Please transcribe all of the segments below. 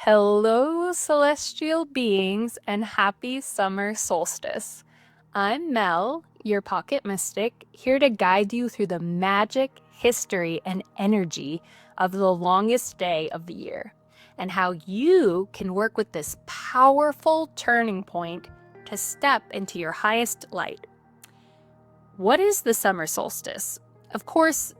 Hello, celestial beings, and happy summer solstice. I'm Mel, your pocket mystic, here to guide you through the magic, history, and energy of the longest day of the year, and how you can work with this powerful turning point to step into your highest light. What is the summer solstice? Of course,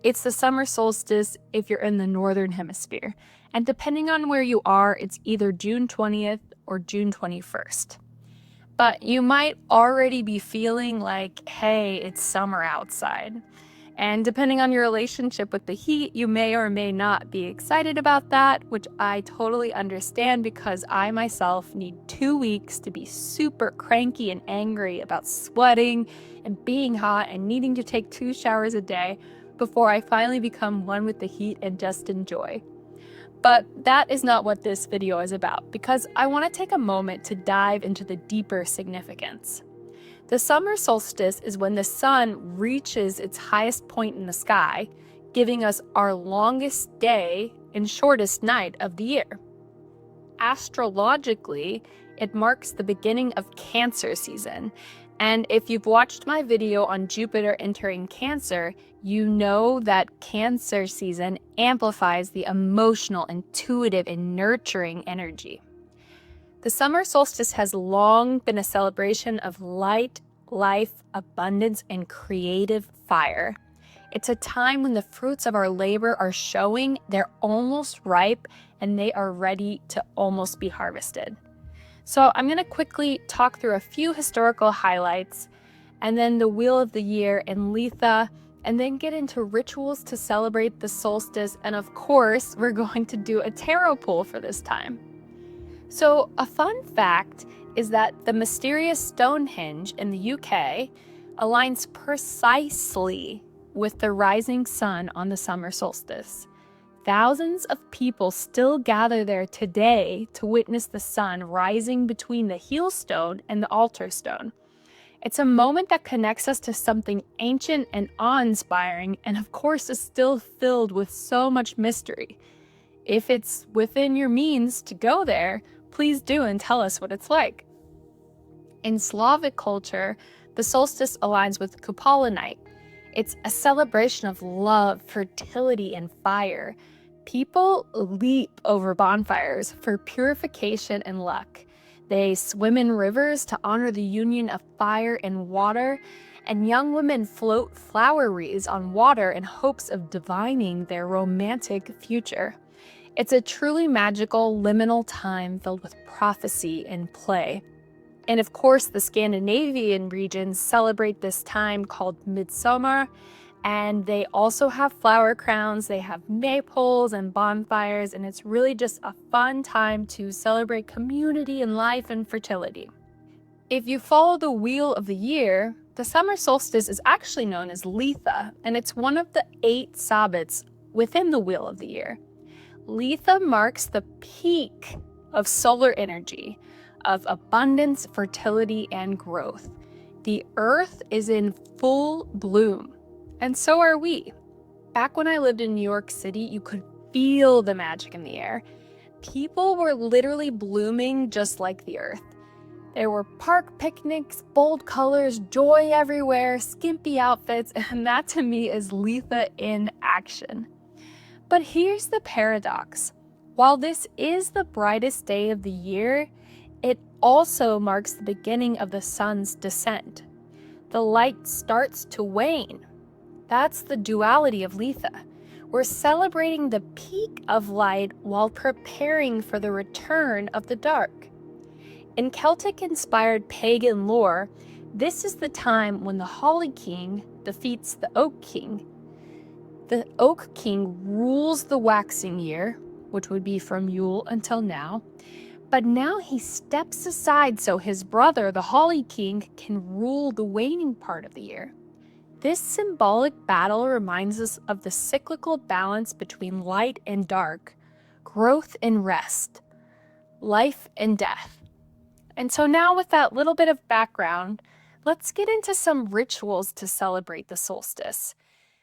it's the summer solstice if you're in the northern hemisphere, and depending on where you are, it's either June 20th or June 21st. But you might already be feeling like, hey, it's summer outside. And depending on your relationship with the heat, you may or may not be excited about that, which I totally understand because I myself need 2 weeks to be super cranky and angry about sweating and being hot and needing to take 2 showers a day before I finally become one with the heat and just enjoy. But that is not what this video is about, because I want to take a moment to dive into the deeper significance. The summer solstice is when the sun reaches its highest point in the sky, giving us our longest day and shortest night of the year. Astrologically, it marks the beginning of Cancer season. And if you've watched my video on Jupiter entering Cancer, you know that Cancer season amplifies the emotional, intuitive, and nurturing energy. The summer solstice has long been a celebration of light, life, abundance, and creative fire. It's a time when the fruits of our labor are showing, they're almost ripe, and they are ready to almost be harvested. So I'm going to quickly talk through a few historical highlights, and then the Wheel of the Year and Litha, and then get into rituals to celebrate the solstice, and of course, we're going to do a tarot pull for this time. So a fun fact is that the mysterious Stonehenge in the UK aligns precisely with the rising sun on the summer solstice. Thousands of people still gather there today to witness the sun rising between the heel stone and the altar stone. It's a moment that connects us to something ancient and awe-inspiring, and of course is still filled with so much mystery. If it's within your means to go there, please do and tell us what it's like. In Slavic culture, the solstice aligns with Kupala night. It's a celebration of love, fertility, and fire. People leap over bonfires for purification and luck. They swim in rivers to honor the union of fire and water, and young women float flower wreaths on water in hopes of divining their romantic future. It's a truly magical, liminal time filled with prophecy and play. And of course, the Scandinavian regions celebrate this time called Midsummer, and they also have flower crowns, they have maypoles and bonfires, and it's really just a fun time to celebrate community and life and fertility. If you follow the Wheel of the Year, the summer solstice is actually known as Litha, and it's one of the 8 Sabbats within the Wheel of the Year. Litha marks the peak of solar energy, of abundance, fertility, and growth. The earth is in full bloom, and so are we. Back when I lived in New York City, you could feel the magic in the air. People were literally blooming just like the earth. There were park picnics, bold colors, joy everywhere, skimpy outfits, and that to me is Litha in action. But here's the paradox. While this is the brightest day of the year, it also marks the beginning of the sun's descent. The light starts to wane. That's the duality of Litha. We're celebrating the peak of light while preparing for the return of the dark. In Celtic-inspired pagan lore, this is the time when the Holly King defeats the Oak King. The Oak King rules the waxing year, which would be from Yule until now, but now he steps aside so his brother, the Holly King, can rule the waning part of the year. This symbolic battle reminds us of the cyclical balance between light and dark, growth and rest, life and death. And so now with that little bit of background, let's get into some rituals to celebrate the solstice.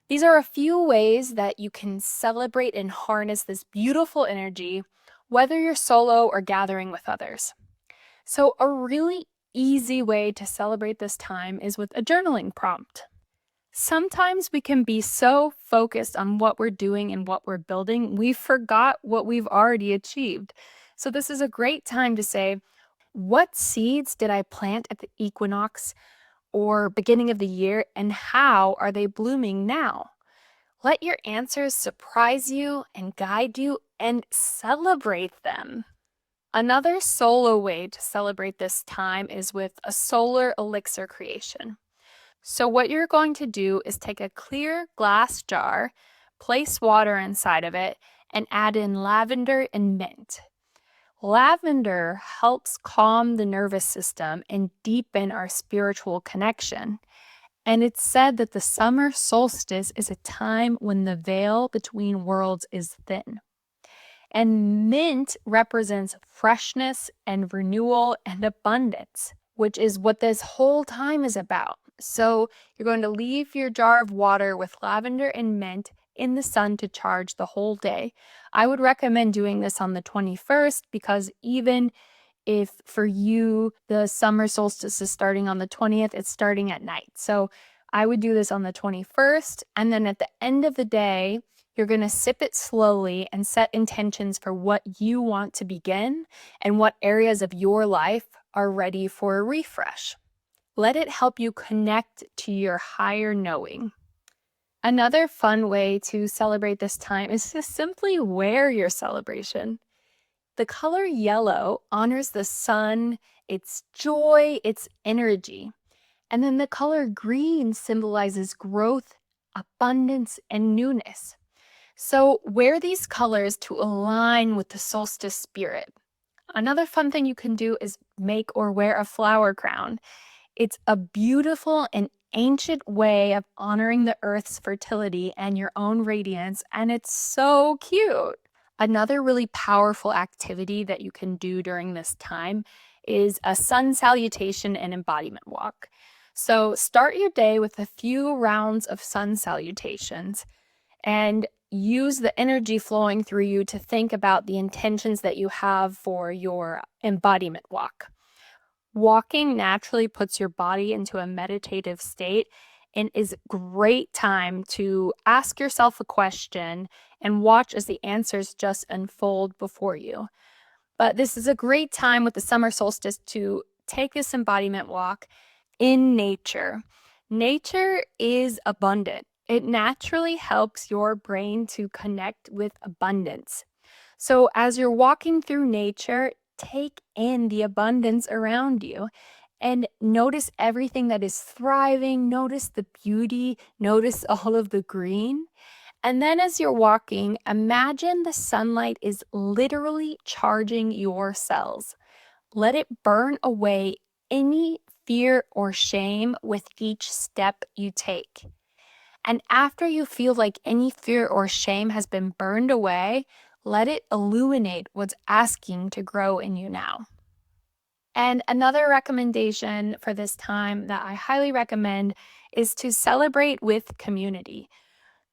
These are a few ways that you can celebrate and harness this beautiful energy whether you're solo or gathering with others. So, a really easy way to celebrate this time is with a journaling prompt. Sometimes we can be so focused on what we're doing and what we're building, we forgot what we've already achieved. So, this is a great time to say, what seeds did I plant at the equinox or beginning of the year, and how are they blooming now? Let your answers surprise you and guide you, and celebrate them. Another solo way to celebrate this time is with a solar elixir creation. So, what you're going to do is take a clear glass jar, place water inside of it, and add in lavender and mint. Lavender helps calm the nervous system and deepen our spiritual connection. And it's said that the summer solstice is a time when the veil between worlds is thin. And mint represents freshness and renewal and abundance, which is what this whole time is about. So you're going to leave your jar of water with lavender and mint in the sun to charge the whole day. I would recommend doing this on the 21st because even if for you the summer solstice is starting on the 20th, it's starting at night. So I would do this on the 21st. And then at the end of the day, you're going to sip it slowly and set intentions for what you want to begin and what areas of your life are ready for a refresh. Let it help you connect to your higher knowing. Another fun way to celebrate this time is to simply wear your celebration. The color yellow honors the sun, its joy, its energy. And then the color green symbolizes growth, abundance, and newness. So wear these colors to align with the solstice spirit. Another fun thing you can do is make or wear a flower crown. It's a beautiful and ancient way of honoring the earth's fertility and your own radiance, and it's so cute. Another really powerful activity that you can do during this time is a sun salutation and embodiment walk. So start your day with a few rounds of sun salutations and use the energy flowing through you to think about the intentions that you have for your embodiment walk. Walking naturally puts your body into a meditative state and is a great time to ask yourself a question and watch as the answers just unfold before you. But this is a great time with the summer solstice to take this embodiment walk in nature. Nature is abundant. It naturally helps your brain to connect with abundance. So as you're walking through nature, take in the abundance around you and notice everything that is thriving. Notice the beauty, notice all of the green. And then as you're walking, imagine the sunlight is literally charging your cells. Let it burn away any fear or shame with each step you take. And after you feel like any fear or shame has been burned away, let it illuminate what's asking to grow in you now. And another recommendation for this time that I highly recommend is to celebrate with community.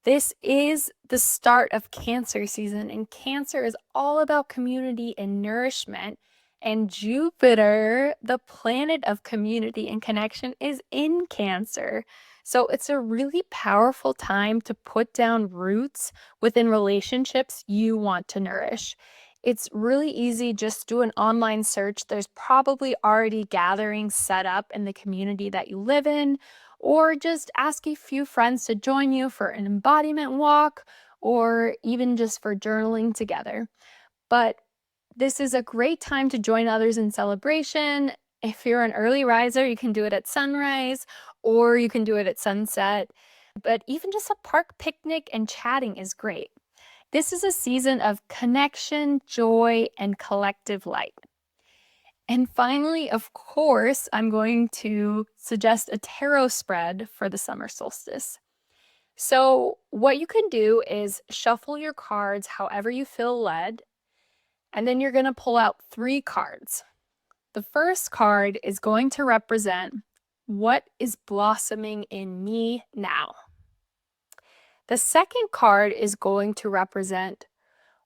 This is the start of Cancer season, and Cancer is all about community and nourishment. And Jupiter, the planet of community and connection, is in Cancer. So it's a really powerful time to put down roots within relationships you want to nourish. It's really easy, just do an online search. There's probably already gatherings set up in the community that you live in, or just ask a few friends to join you for an embodiment walk, or even just for journaling together. But this is a great time to join others in celebration. If you're an early riser, you can do it at sunrise, or you can do it at sunset. But even just a park picnic and chatting is great. This is a season of connection, joy, and collective light. And finally, of course, I'm going to suggest a tarot spread for the summer solstice. So, what you can do is shuffle your cards however you feel led, and then you're going to pull out 3 cards. The first card is going to represent what is blossoming in me now. The second card is going to represent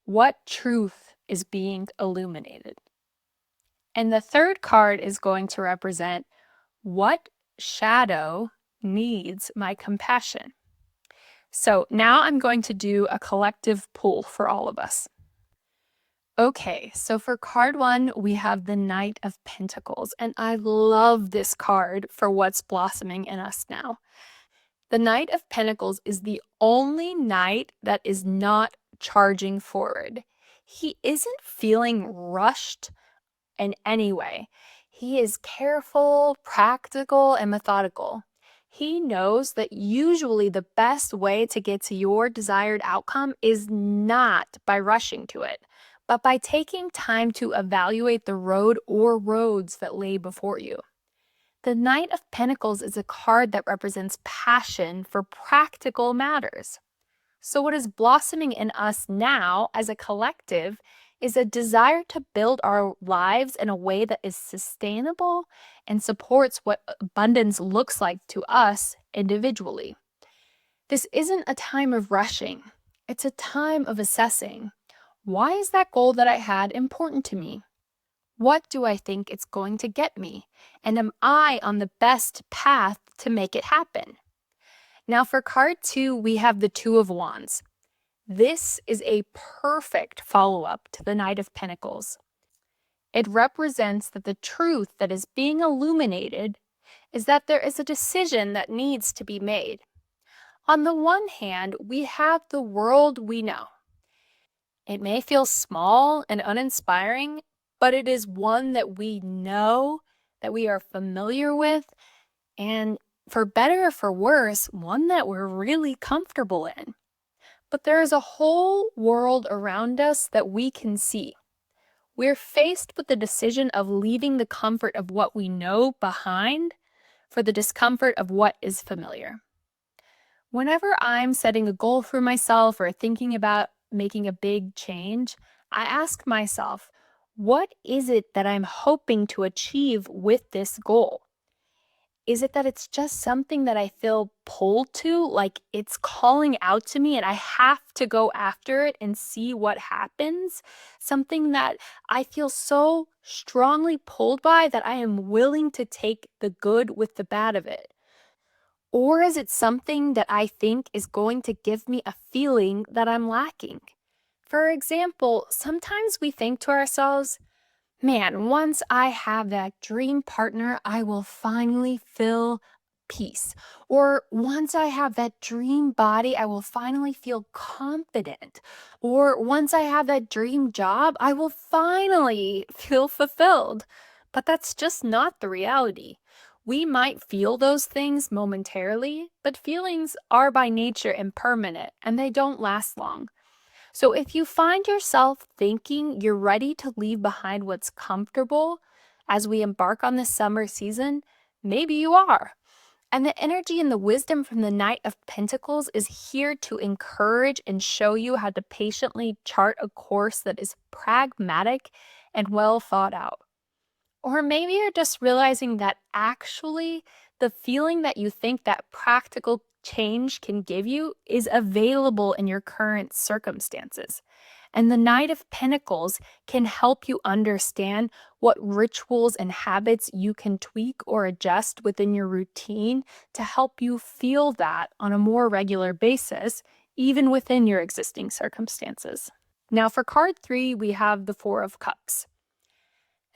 what truth is being illuminated. And the third card is going to represent what shadow needs my compassion. So now I'm going to do a collective pull for all of us. Okay, so for card 1, we have the Knight of Pentacles, and I love this card for what's blossoming in us now. The Knight of Pentacles is the only knight that is not charging forward. He isn't feeling rushed in any way. He is careful, practical, and methodical. He knows that usually the best way to get to your desired outcome is not by rushing to it, but by taking time to evaluate the road or roads that lay before you. The Knight of Pentacles is a card that represents passion for practical matters. So what is blossoming in us now as a collective is a desire to build our lives in a way that is sustainable and supports what abundance looks like to us individually. This isn't a time of rushing. It's a time of assessing. Why is that goal that I had important to me? What do I think it's going to get me? And am I on the best path to make it happen? Now for card 2, we have the Two of Wands. This is a perfect follow-up to the Knight of Pentacles. It represents that the truth that is being illuminated is that there is a decision that needs to be made. On the one hand, we have the world we know. It may feel small and uninspiring, but it is one that we know, that we are familiar with, and for better or for worse, one that we're really comfortable in. But there is a whole world around us that we can see. We're faced with the decision of leaving the comfort of what we know behind for the discomfort of what is familiar. Whenever I'm setting a goal for myself or thinking about making a big change, I ask myself, what is it that I'm hoping to achieve with this goal? Is it that it's just something that I feel pulled to, like it's calling out to me and I have to go after it and see what happens? Something that I feel so strongly pulled by that I am willing to take the good with the bad of it? Or is it something that I think is going to give me a feeling that I'm lacking? For example, sometimes we think to ourselves, man, once I have that dream partner, I will finally feel peace. Or once I have that dream body, I will finally feel confident. Or once I have that dream job, I will finally feel fulfilled. But that's just not the reality. We might feel those things momentarily, but feelings are by nature impermanent and they don't last long. So if you find yourself thinking you're ready to leave behind what's comfortable as we embark on this summer season, maybe you are. And the energy and the wisdom from the Knight of Pentacles is here to encourage and show you how to patiently chart a course that is pragmatic and well thought out. Or maybe you're just realizing that actually the feeling that you think that practical change can give you is available in your current circumstances. And the Knight of Pentacles can help you understand what rituals and habits you can tweak or adjust within your routine to help you feel that on a more regular basis, even within your existing circumstances. Now for card 3, we have the Four of Cups.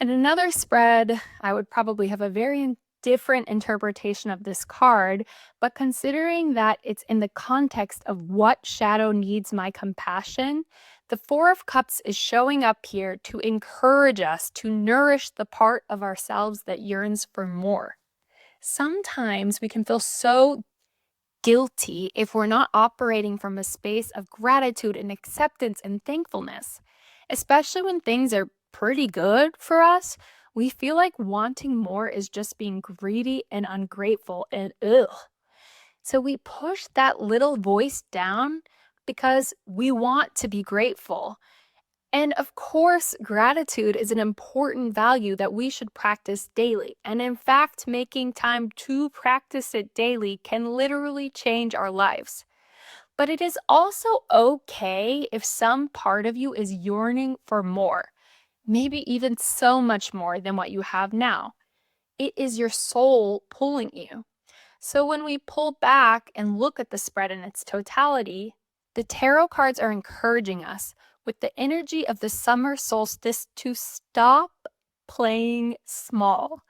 In another spread, I would probably have a very different interpretation of this card, but considering that it's in the context of what shadow needs my compassion, the Four of Cups is showing up here to encourage us to nourish the part of ourselves that yearns for more. Sometimes we can feel so guilty if we're not operating from a space of gratitude and acceptance and thankfulness, especially when things are pretty good for us. We feel like wanting more is just being greedy and ungrateful and ugh. So we push that little voice down because we want to be grateful. And of course, gratitude is an important value that we should practice daily. And in fact, making time to practice it daily can literally change our lives. But it is also okay if some part of you is yearning for more, maybe even so much more than what you have now. It is your soul pulling you. So when we pull back and look at the spread in its totality, the tarot cards are encouraging us with the energy of the summer solstice to stop playing small.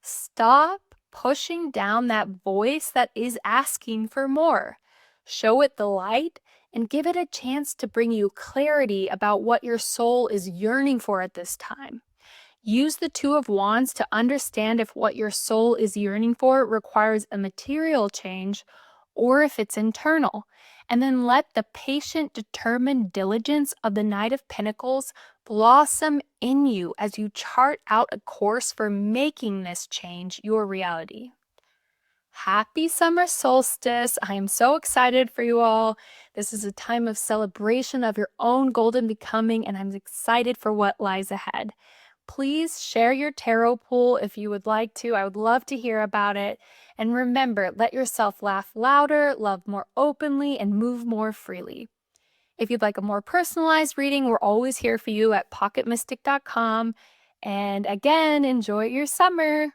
Stop pushing down that voice that is asking for more. Show it the light and give it a chance to bring you clarity about what your soul is yearning for at this time. Use the Two of Wands to understand if what your soul is yearning for requires a material change or if it's internal. And then let the patient, determined diligence of the Knight of Pentacles blossom in you as you chart out a course for making this change your reality. Happy summer solstice. I am so excited for you all. This is a time of celebration of your own golden becoming, and I'm excited for what lies ahead. Please share your tarot pool if you would like to. I would love to hear about it. And remember, let yourself laugh louder, love more openly, and move more freely. If you'd like a more personalized reading, we're always here for you at pocketmystic.com. And again, enjoy your summer.